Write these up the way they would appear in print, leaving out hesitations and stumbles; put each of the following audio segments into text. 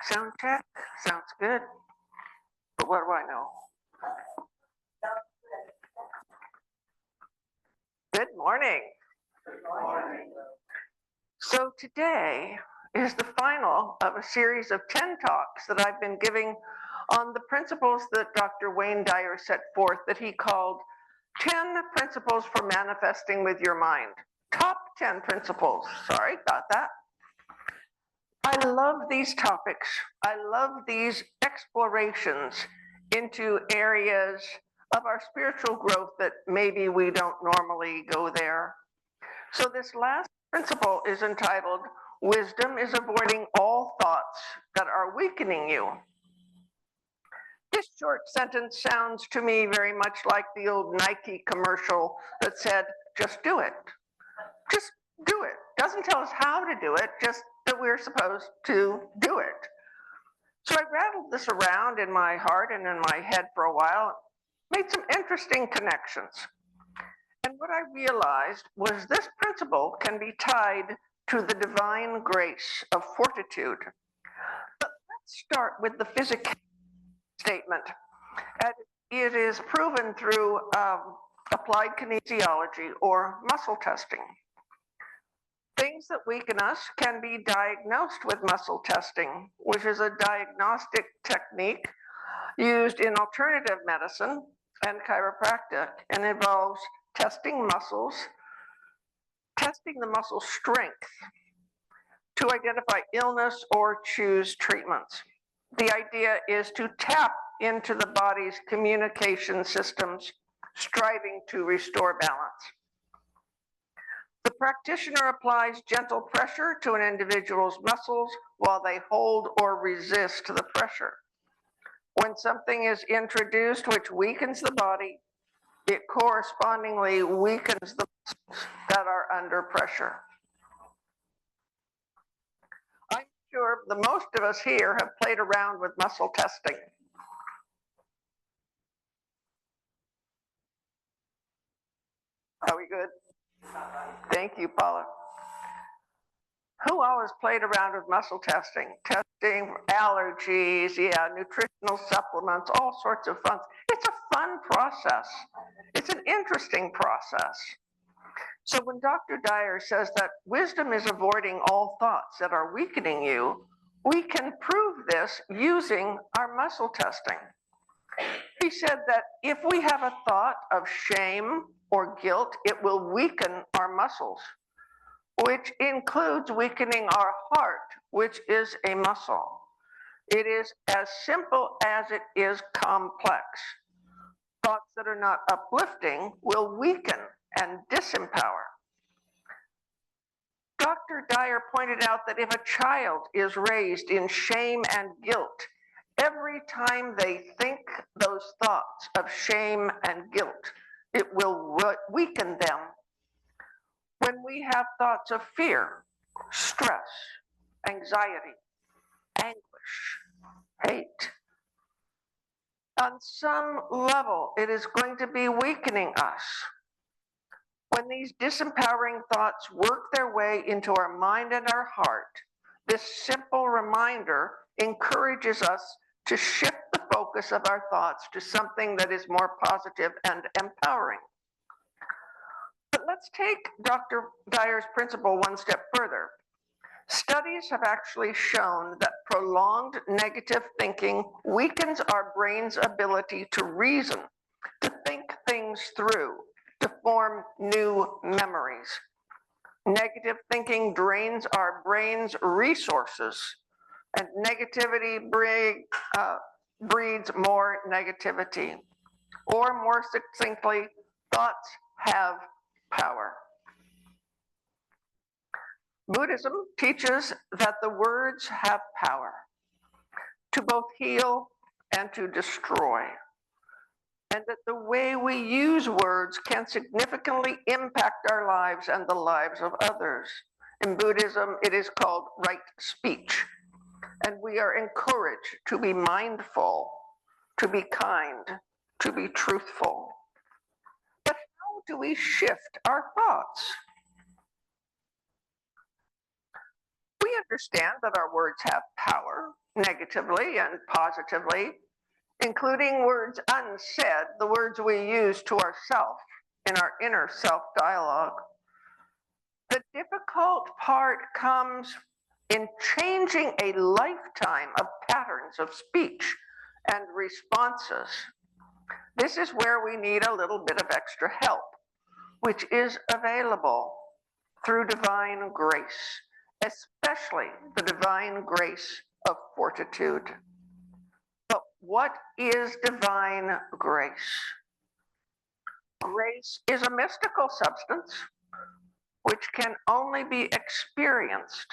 Sound check. Sounds good. But what do I know? Good morning. Good morning. So today is the final of a series of 10 talks that I've been giving on the principles that Dr. Wayne Dyer set forth that he called 10 principles for manifesting with your mind. Top 10 principles. Sorry, got that. I love these topics. I love these explorations into areas of our spiritual growth that maybe we don't normally go there. So this last principle is entitled, Wisdom is Avoiding All Thoughts That Are Weakening You. This short sentence sounds to me very much like the old Nike commercial that said, just do it. Just do it. Doesn't tell us how to do it, just that we're supposed to do it. So I rattled this around in my heart and in my head for a while, made some interesting connections. And what I realized was this principle can be tied to the divine grace of fortitude. But let's start with the physical statement. And it is proven through applied kinesiology or muscle testing. Things that weaken us can be diagnosed with muscle testing, which is a diagnostic technique used in alternative medicine and chiropractic, and involves testing muscles, testing the muscle strength to identify illness or choose treatments. The idea is to tap into the body's communication systems, striving to restore balance. The practitioner applies gentle pressure to an individual's muscles while they hold or resist the pressure. When something is introduced which weakens the body, it correspondingly weakens the muscles that are under pressure. I'm sure the most of us here have played around with muscle testing. Are we good? Thank you, Paula. Who always played around with muscle testing? Testing allergies, nutritional supplements, all sorts of fun. It's a fun process. It's an interesting process. So when Dr. Dyer says that wisdom is avoiding all thoughts that are weakening you, we can prove this using our muscle testing. He said that if we have a thought of shame or guilt, it will weaken our muscles, which includes weakening our heart, which is a muscle. It is as simple as it is complex. Thoughts that are not uplifting will weaken and disempower. Dr. Dyer pointed out that if a child is raised in shame and guilt, every time they think those thoughts of shame and guilt, it will weaken them. When we have thoughts of fear, stress, anxiety, anguish, hate, on some level, it is going to be weakening us. When these disempowering thoughts work their way into our mind and our heart, this simple reminder encourages us to shift the focus of our thoughts to something that is more positive and empowering. But let's take Dr. Dyer's principle one step further. Studies have actually shown that prolonged negative thinking weakens our brain's ability to reason, to think things through, to form new memories. Negative thinking drains our brain's resources, and negativity breeds more negativity. Or more succinctly, thoughts have power. Buddhism teaches that the words have power to both heal and to destroy, and that the way we use words can significantly impact our lives and the lives of others. In Buddhism, it is called right speech, and we are encouraged to be mindful, to be kind, to be truthful. But how do we shift our thoughts? We We understand that our words have power, negatively and positively, including words unsaid, the words we use to ourselves in our inner self dialogue. The difficult part comes in changing a lifetime of patterns of speech and responses. This is where we need a little bit of extra help, which is available through divine grace, especially the divine grace of fortitude. But what is divine grace? Grace is a mystical substance which can only be experienced,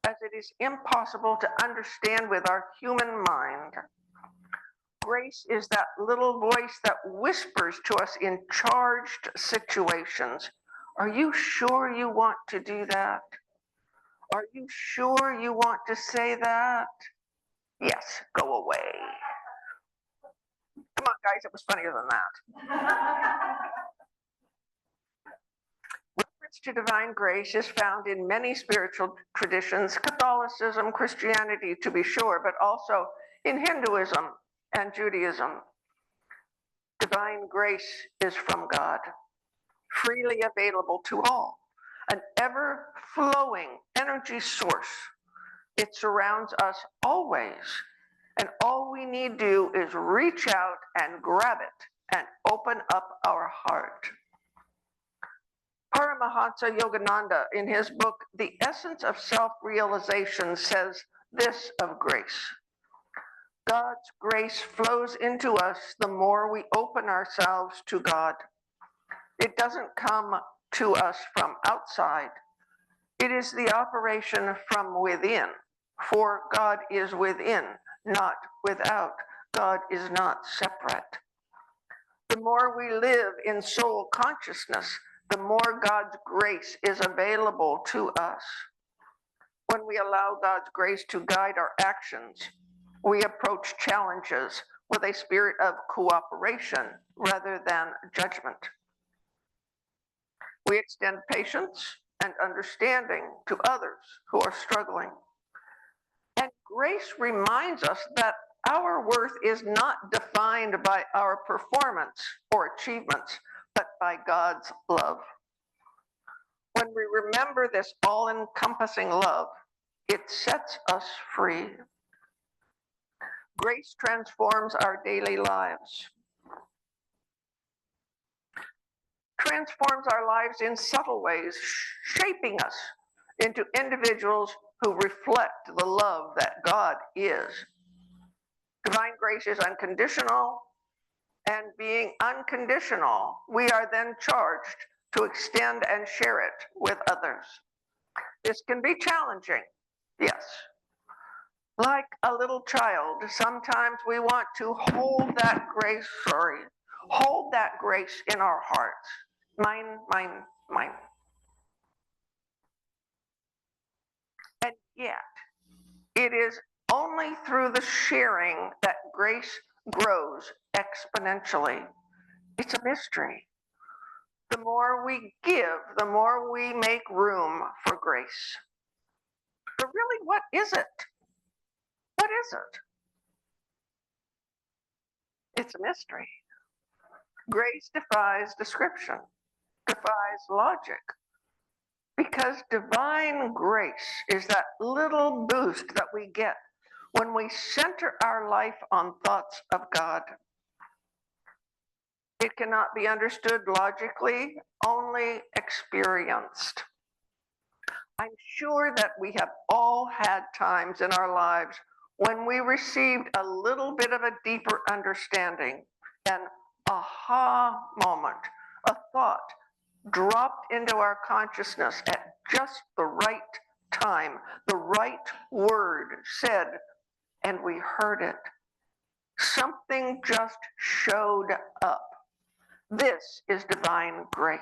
as it is impossible to understand with our human mind. Grace is that little voice that whispers to us in charged situations. Are you sure you want to do that? Are you sure you want to say that? Yes, go away. Come on, guys, it was funnier than that. Reference to divine grace is found in many spiritual traditions, Catholicism, Christianity to be sure, but also in Hinduism and Judaism. Divine grace is from God, freely available to all, an ever-flowing energy source. It surrounds us always, and all we need to do is reach out and grab it and open up our heart. Paramahansa Yogananda, in his book, The Essence of Self-Realization, says this of grace. God's grace flows into us the more we open ourselves to God. It doesn't come to us from outside. It is the operation from within, for God is within, not without. God is not separate. The more we live in soul consciousness, the more God's grace is available to us. When we allow God's grace to guide our actions, we approach challenges with a spirit of cooperation rather than judgment. We extend patience and understanding to others who are struggling. And grace reminds us that our worth is not defined by our performance or achievements, but by God's love. When we remember this all-encompassing love, it sets us free. Grace transforms our daily lives. Transforms our lives in subtle ways, shaping us into individuals who reflect the love that God is. Divine grace is unconditional, and being unconditional, we are then charged to extend and share it with others. This can be challenging, yes. Like a little child, sometimes we want to hold that grace in our hearts. Mine, mine, mine. And yet, it is only through the sharing that grace grows exponentially. It's a mystery. The more we give, the more we make room for grace. But really, what is it? What is it? It's a mystery. Grace defies description, defies logic, because divine grace is that little boost that we get when we center our life on thoughts of God. It cannot be understood logically, only experienced. I'm sure that we have all had times in our lives when we received a little bit of a deeper understanding, an aha moment, a thought dropped into our consciousness at just the right time, the right word said, and we heard it. Something just showed up. This is divine grace.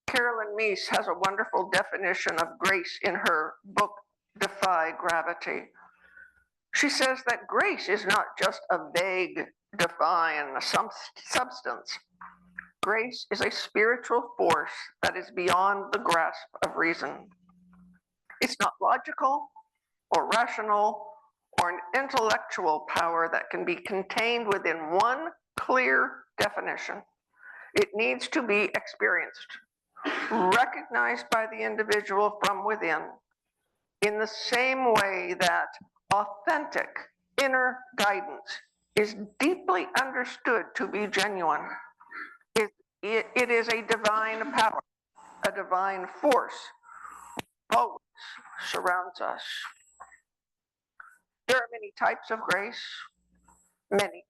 Carolyn Meese has a wonderful definition of grace in her book, Defy Gravity. She says that grace is not just a vague, divine substance. Grace is a spiritual force that is beyond the grasp of reason. It's not logical or rational or an intellectual power that can be contained within one clear definition. It needs to be experienced, recognized by the individual from within, in the same way that authentic inner guidance is deeply understood to be genuine. It is a divine power, a divine force, always surrounds us. There are many types of grace, many.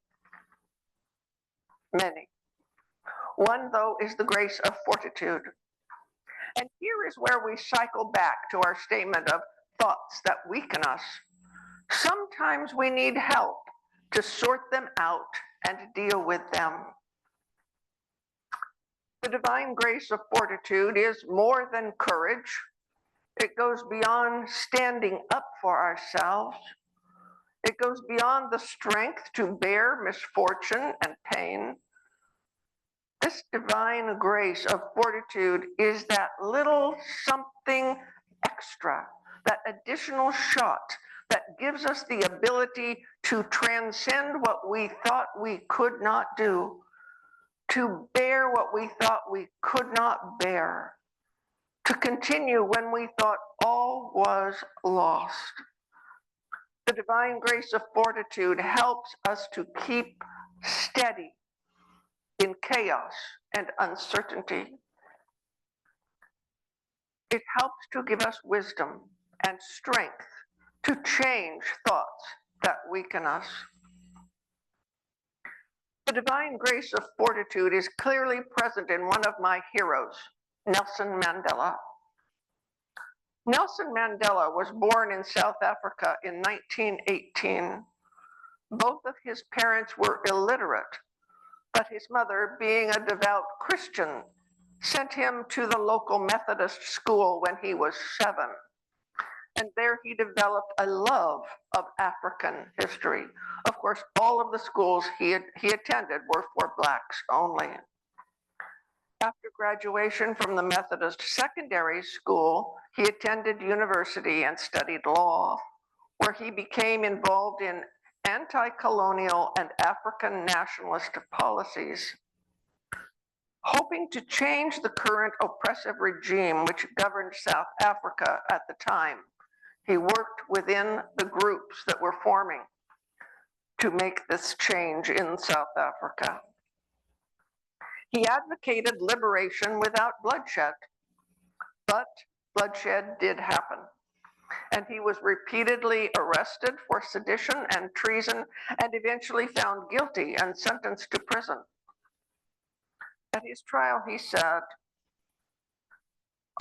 One, though, is the grace of fortitude. And here is where we cycle back to our statement of thoughts that weaken us. Sometimes we need help to sort them out and deal with them. The divine grace of fortitude is more than courage. It goes beyond standing up for ourselves. It goes beyond the strength to bear misfortune and pain. This divine grace of fortitude is that little something extra, that additional shot that gives us the ability to transcend what we thought we could not do, to bear what we thought we could not bear, to continue when we thought all was lost. The divine grace of fortitude helps us to keep steady in chaos and uncertainty. It helps to give us wisdom and strength to change thoughts that weaken us. The divine grace of fortitude is clearly present in one of my heroes, Nelson Mandela. Nelson Mandela was born in South Africa in 1918. Both of his parents were illiterate, but his mother, being a devout Christian, sent him to the local Methodist school when he was 7. And there he developed a love of African history. Of course, all of the schools he attended were for Blacks only. After graduation from the Methodist secondary school, he attended university and studied law, where he became involved in anti-colonial and African nationalist policies. Hoping to change the current oppressive regime which governed South Africa at the time, he worked within the groups that were forming to make this change in South Africa. He advocated liberation without bloodshed, but bloodshed did happen. And he was repeatedly arrested for sedition and treason and eventually found guilty and sentenced to prison. At his trial, he said,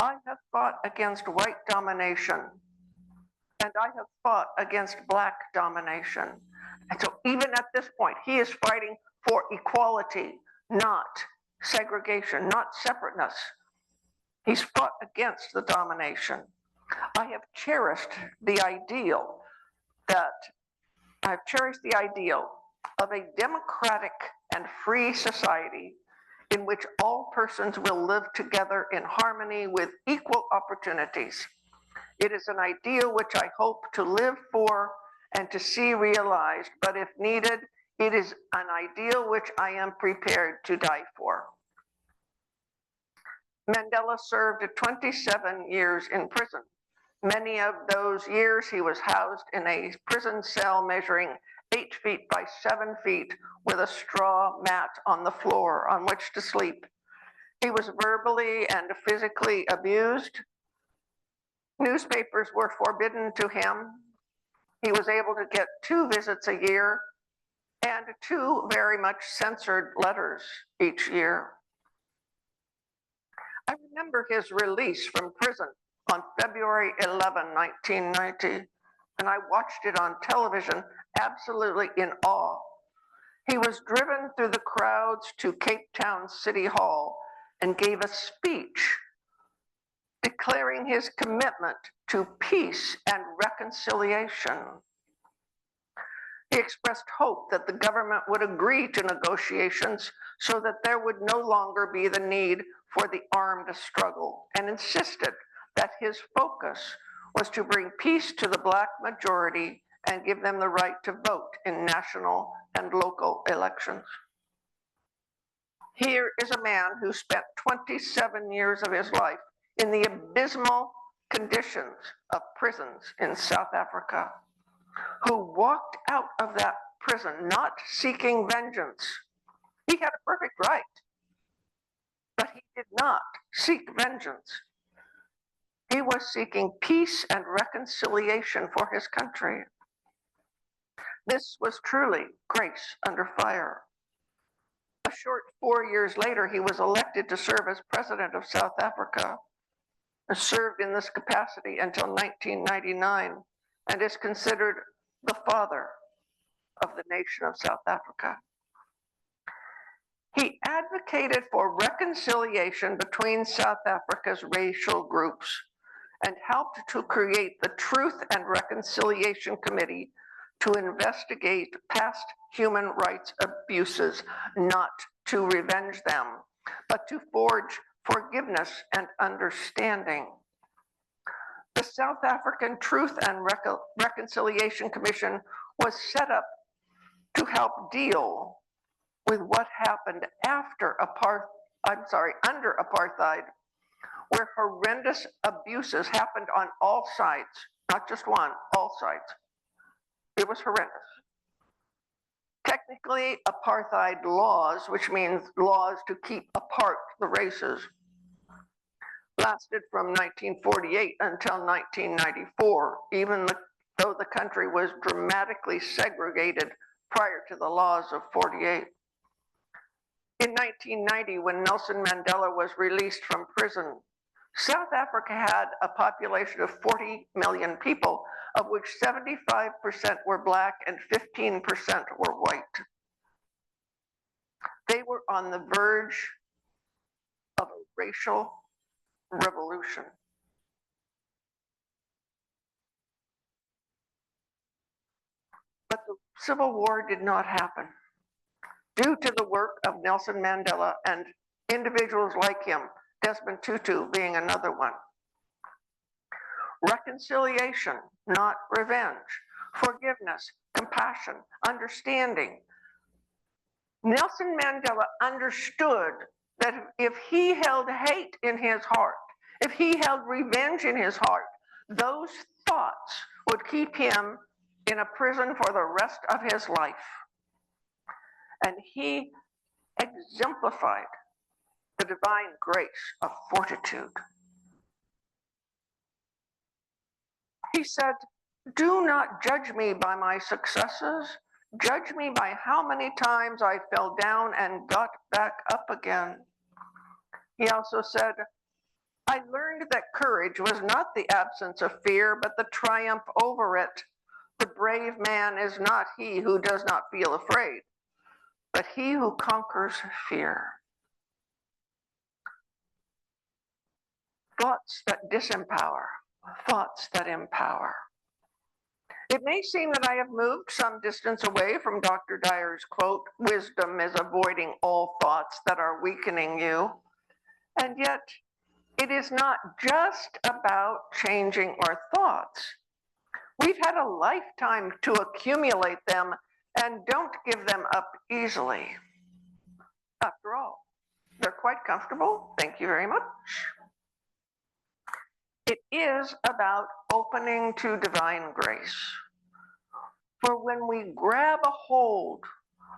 "I have fought against white domination, and I have fought against Black domination." And so even at this point, he is fighting for equality, not segregation, not separateness. He's fought against the domination. I have cherished the ideal of a democratic and free society in which all persons will live together in harmony with equal opportunities. It is an ideal which I hope to live for and to see realized, but if needed, it is an ideal which I am prepared to die for. Mandela served 27 years in prison. Many of those years he was housed in a prison cell measuring 8 feet by 7 feet with a straw mat on the floor on which to sleep. He was verbally and physically abused. Newspapers were forbidden to him. He was able to get 2 visits a year and 2 very much censored letters each year. I remember his release from prison on February 11, 1990, and I watched it on television absolutely in awe. He was driven through the crowds to Cape Town City Hall and gave a speech declaring his commitment to peace and reconciliation. He expressed hope that the government would agree to negotiations so that there would no longer be the need for the armed struggle, and insisted that his focus was to bring peace to the Black majority and give them the right to vote in national and local elections. Here is a man who spent 27 years of his life in the abysmal conditions of prisons in South Africa, who walked out of that prison not seeking vengeance. He had a perfect right, but he did not seek vengeance. He was seeking peace and reconciliation for his country. This was truly grace under fire. A short 4 years later, he was elected to serve as president of South Africa, and served in this capacity until 1999, and is considered the father of the nation of South Africa. He advocated for reconciliation between South Africa's racial groups and helped to create the Truth and Reconciliation Committee to investigate past human rights abuses, not to revenge them, but to forge forgiveness and understanding. The South African Truth and Reconciliation Commission was set up to help deal with what happened under apartheid, where horrendous abuses happened on all sides, not just one, all sides. It was horrendous. Technically, apartheid laws, which means laws to keep apart the races, lasted from 1948 until 1994, even though the country was dramatically segregated prior to the laws of 48. In 1990, when Nelson Mandela was released from prison, South Africa had a population of 40 million people, of which 75% were Black and 15% were white. They were on the verge of a racial revolution. But the Civil War did not happen due to the work of Nelson Mandela and individuals like him, Desmond Tutu being another one. Reconciliation, not revenge. Forgiveness, compassion, understanding. Nelson Mandela understood that if he held hate in his heart, if he held revenge in his heart, those thoughts would keep him in a prison for the rest of his life. And he exemplified the divine grace of fortitude. He said, "Do not judge me by my successes. Judge me by how many times I fell down and got back up again." He also said, "I learned that courage was not the absence of fear, but the triumph over it. The brave man is not he who does not feel afraid, but he who conquers fear." Thoughts that disempower, thoughts that empower. It may seem that I have moved some distance away from Dr. Dyer's quote, "Wisdom is avoiding all thoughts that are weakening you." And yet, it is not just about changing our thoughts. We've had a lifetime to accumulate them and don't give them up easily. After all, they're quite comfortable. Thank you very much. It is about opening to divine grace. For when we grab a hold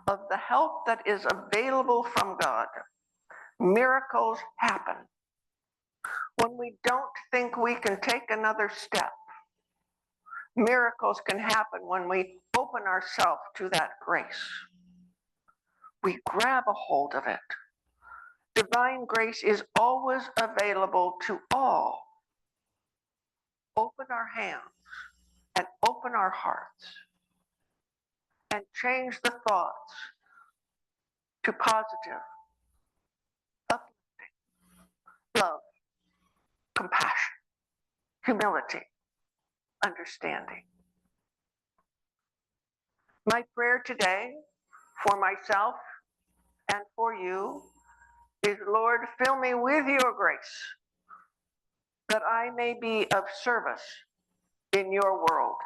of the help that is available from God, miracles happen. When we don't think we can take another step, miracles can happen when we open ourselves to that grace. We grab a hold of it. Divine grace is always available to all. Open our hands and open our hearts and change the thoughts to positive, uplifting, love, compassion, humility, understanding. My prayer today for myself and for you is, Lord, fill me with your grace, that I may be of service in your world.